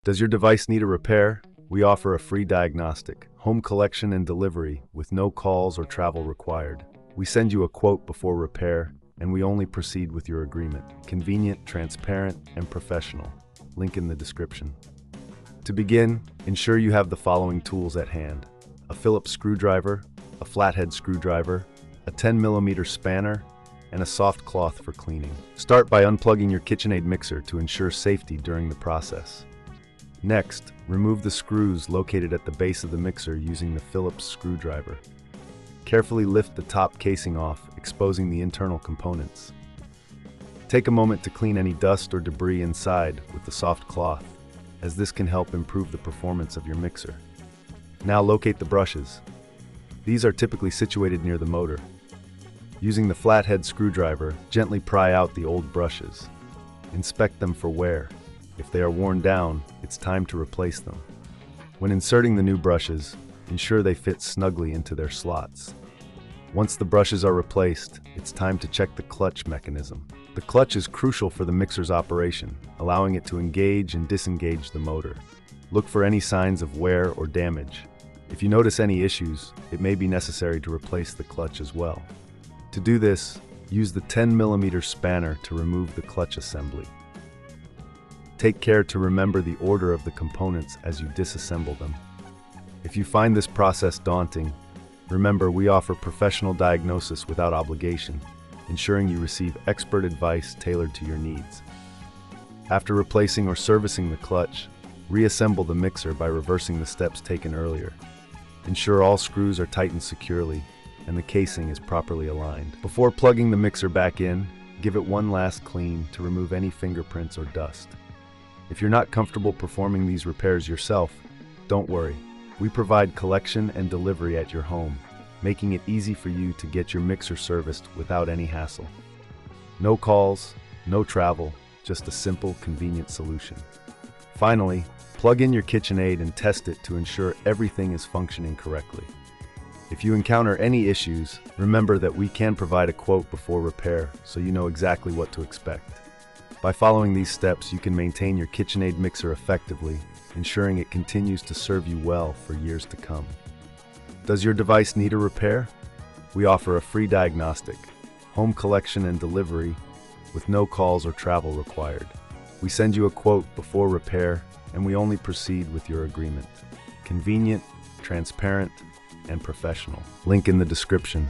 Does your device need a repair? We offer a free diagnostic, home collection and delivery with no calls or travel required. We send you a quote before repair, and we only proceed with your agreement. Convenient, transparent, and professional. Link in the description. To begin, ensure you have the following tools at hand: a Phillips screwdriver, a flathead screwdriver, a 10mm spanner, and a soft cloth for cleaning. Start by unplugging your KitchenAid mixer to ensure safety during the process. Next, remove the screws located at the base of the mixer using the Phillips screwdriver. Carefully lift the top casing off, exposing the internal components. Take a moment to clean any dust or debris inside with the soft cloth, as this can help improve the performance of your mixer. Now locate the brushes. These are typically situated near the motor. Using the flathead screwdriver, gently pry out the old brushes. Inspect them for wear. If they are worn down, it's time to replace them. When inserting the new brushes, ensure they fit snugly into their slots. Once the brushes are replaced, it's time to check the clutch mechanism. The clutch is crucial for the mixer's operation, allowing it to engage and disengage the motor. Look for any signs of wear or damage. If you notice any issues, it may be necessary to replace the clutch as well. To do this, use the 10mm spanner to remove the clutch assembly. Take care to remember the order of the components as you disassemble them. If you find this process daunting, remember we offer professional diagnosis without obligation, ensuring you receive expert advice tailored to your needs. After replacing or servicing the clutch, reassemble the mixer by reversing the steps taken earlier. Ensure all screws are tightened securely and the casing is properly aligned. Before plugging the mixer back in, give it one last clean to remove any fingerprints or dust. If you're not comfortable performing these repairs yourself, don't worry. We provide collection and delivery at your home, making it easy for you to get your mixer serviced without any hassle. No calls, no travel, just a simple, convenient solution. Finally, plug in your KitchenAid and test it to ensure everything is functioning correctly. If you encounter any issues, remember that we can provide a quote before repair so you know exactly what to expect. By following these steps, you can maintain your KitchenAid mixer effectively, ensuring it continues to serve you well for years to come. Does your device need a repair? We offer a free diagnostic, home collection and delivery with no calls or travel required. We send you a quote before repair, and we only proceed with your agreement. Convenient, transparent, and professional. Link in the description.